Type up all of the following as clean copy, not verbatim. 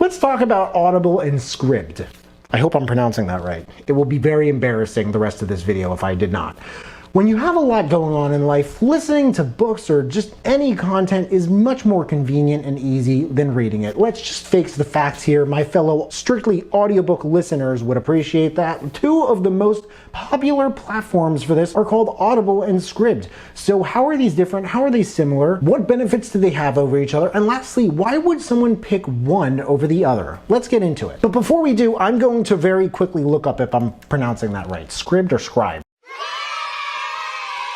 Let's talk about Audible and Scribd. I hope I'm pronouncing that right. It will be very embarrassing the rest of this video if I did not. When you have a lot going on in life, listening to books or just any content is much more convenient and easy than reading it. Let's just face the facts here. My fellow strictly audiobook listeners would appreciate that. Two of the most popular platforms for this are called Audible and Scribd. So how are these different? How are they similar? What benefits do they have over each other? And lastly, why would someone pick one over the other? Let's get into it. But before we do, I'm going to very quickly look up if I'm pronouncing that right. Scribd or Scribe?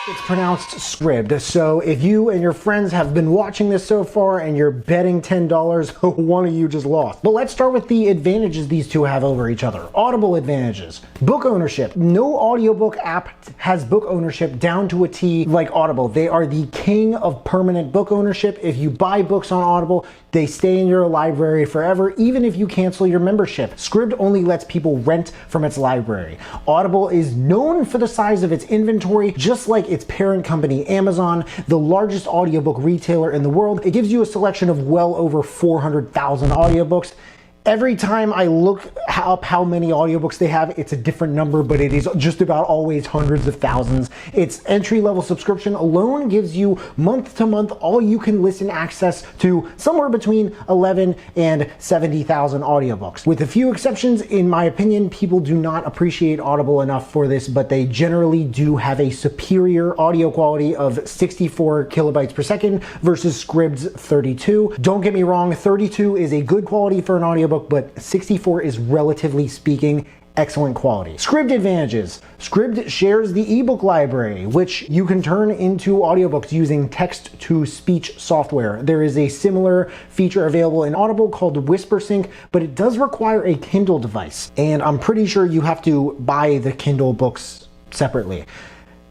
It's pronounced Scribd, so if you and your friends have been watching this so far and you're betting $10, one of you just lost. But let's start with the advantages these two have over each other. Audible advantages. Book ownership. No audiobook app has book ownership down to a T like Audible. They are the king of permanent book ownership. If you buy books on Audible, they stay in your library forever, even if you cancel your membership. Scribd only lets people rent from its library. Audible is known for the size of its inventory, just like its parent company Amazon, the largest audiobook retailer in the world. It gives you a selection of well over 400,000 audiobooks. Every time I look up how many audiobooks they have, it's a different number, but it is just about always hundreds of thousands. Its entry-level subscription alone gives you month-to-month all-you-can-listen access to somewhere between 11 and 70,000 audiobooks. With a few exceptions, in my opinion, people do not appreciate Audible enough for this, but they generally do have a superior audio quality of 64 kilobytes per second versus Scribd's 32. Don't get me wrong, 32 is a good quality for an audiobook, but 64 is relatively speaking excellent quality. Scribd advantages. Scribd shares the ebook library, which you can turn into audiobooks using text-to-speech software. There is a similar feature available in Audible called WhisperSync, but it does require a Kindle device, and I'm pretty sure you have to buy the Kindle books separately.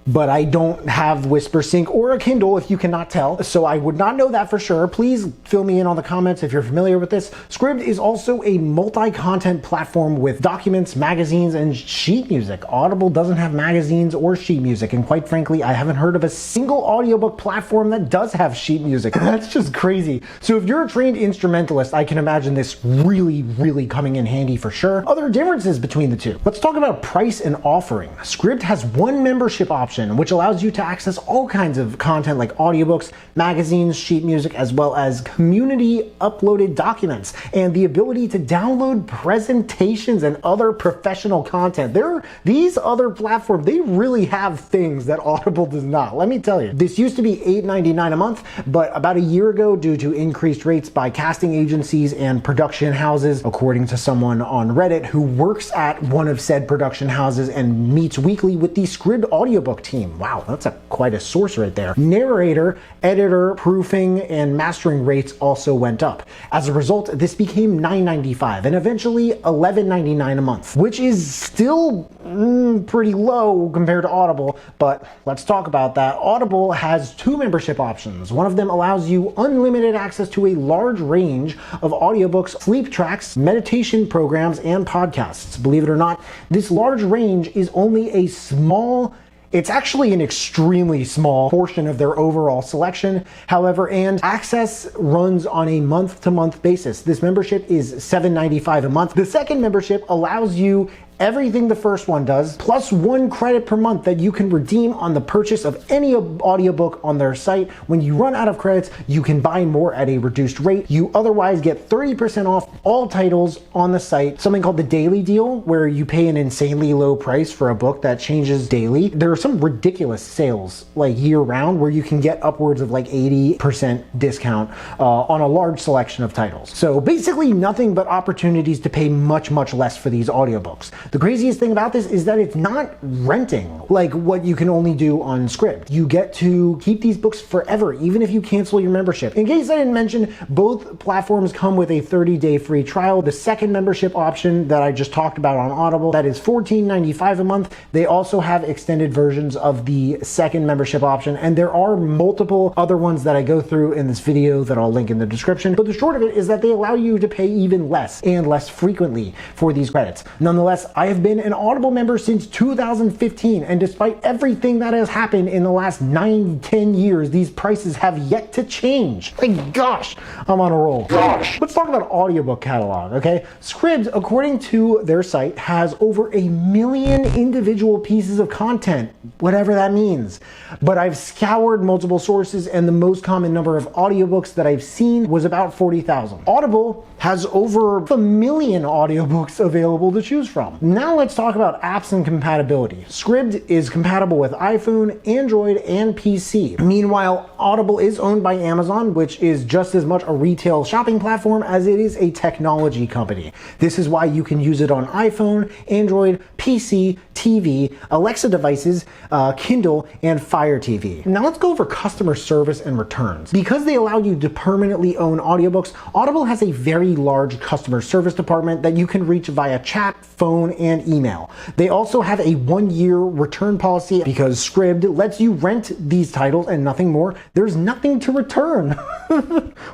But I don't have WhisperSync or a Kindle, if you cannot tell, so I would not know that for sure. Please fill me in on the comments if you're familiar with this. Scribd is also a multi-content platform with documents, magazines, and sheet music. Audible doesn't have magazines or sheet music, and quite frankly, I haven't heard of a single audiobook platform that does have sheet music. That's just crazy. So if you're a trained instrumentalist, I can imagine this really coming in handy for sure. Other differences between the two. Let's talk about price and offering. Scribd has one membership option, which allows you to access all kinds of content like audiobooks, magazines, sheet music, as well as community uploaded documents, and the ability to download presentations and other professional content. These other platforms, they really have things that Audible does not. Let me tell you, this used to be $8.99 a month, but about a year ago, due to increased rates by casting agencies and production houses, according to someone on Reddit who works at one of said production houses and meets weekly with the Scribd audiobook team. Wow, that's quite a source right there. Narrator, editor, proofing, and mastering rates also went up. As a result, this became $9.95 and eventually $11.99 a month, which is still pretty low compared to Audible, but let's talk about that. Audible has two membership options. One of them allows you unlimited access to a large range of audiobooks, sleep tracks, meditation programs, and podcasts. Believe it or not, this large range is only a small It's actually an extremely small portion of their overall selection, however, and access runs on a month-to-month basis. This membership is $7.95 a month. The second membership allows you everything the first one does, plus 1 credit per month that you can redeem on the purchase of any audiobook on their site. When you run out of credits, you can buy more at a reduced rate. You otherwise get 30% off all titles on the site, something called the daily deal, where you pay an insanely low price for a book that changes daily. There are some ridiculous sales, like year-round, where you can get upwards of like 80% discount on a large selection of titles. So basically nothing but opportunities to pay much less for these audiobooks. The craziest thing about this is that it's not renting like what you can only do on Scribd. You get to keep these books forever, even if you cancel your membership. In case I didn't mention, both platforms come with a 30-day free trial. The second membership option that I just talked about on Audible, that is $14.95 a month. They also have extended versions of the second membership option, and there are multiple other ones that I go through in this video that I'll link in the description. But the short of it is that they allow you to pay even less and less frequently for these credits. Nonetheless, I have been an Audible member since 2015, and despite everything that has happened in the last 9-10 years, these prices have yet to change. Like, gosh, I'm on a roll. Gosh. Let's talk about audiobook catalog, okay? Scribd, according to their site, has over 1 million individual pieces of content, whatever that means. But I've scoured multiple sources, and the most common number of audiobooks that I've seen was about 40,000. Audible has over 1 million audiobooks available to choose from. Now let's talk about apps and compatibility. Scribd is compatible with iPhone, Android, and PC. Meanwhile, Audible is owned by Amazon, which is just as much a retail shopping platform as it is a technology company. This is why you can use it on iPhone, Android, PC, TV, Alexa devices, Kindle, and Fire TV. Now let's go over customer service and returns. Because they allow you to permanently own audiobooks, Audible has a very large customer service department that you can reach via chat, phone, and email. They also have a 1-year return policy because Scribd lets you rent these titles and nothing more. There's nothing to return.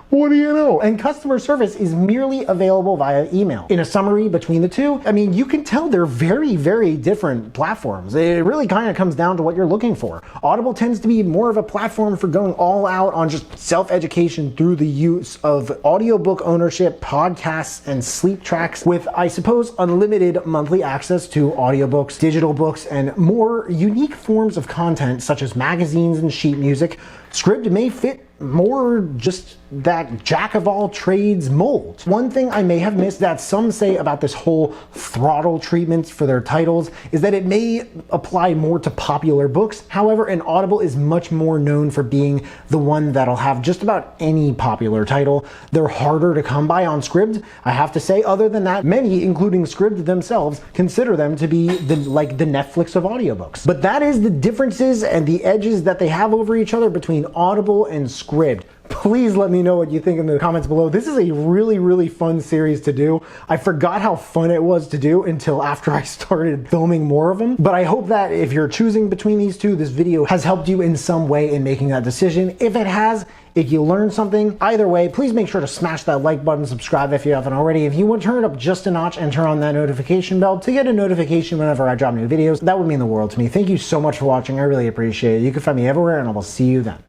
What do you know? And customer service is merely available via email. In a summary between the two, I mean, you can tell they're very, very different platforms. It really kind of comes down to what you're looking for. Audible tends to be more of a platform for going all out on just self-education through the use of audiobook ownership, podcasts, and sleep tracks with, I suppose, unlimited monthly access to audiobooks, digital books, and more unique forms of content such as magazines and sheet music. Scribd may fit more just that jack of all trades mold. One thing I may have missed that some say about this whole throttle treatment for their titles is that it may apply more to popular books. However, an Audible is much more known for being the one that'll have just about any popular title. They're harder to come by on Scribd, I have to say. Other than that, many, including Scribd themselves, consider them to be the Netflix of audiobooks. But that is the differences and the edges that they have over each other between Audible and Scribd. Please let me know what you think in the comments below. This is a really, really fun series to do. I forgot how fun it was to do until after I started filming more of them. But I hope that if you're choosing between these two, this video has helped you in some way in making that decision. If it has, if you learned something, either way, please make sure to smash that like button, subscribe if you haven't already. If you want to turn it up just a notch and turn on that notification bell to get a notification whenever I drop new videos, that would mean the world to me. Thank you so much for watching. I really appreciate it. You can find me everywhere, and I will see you then.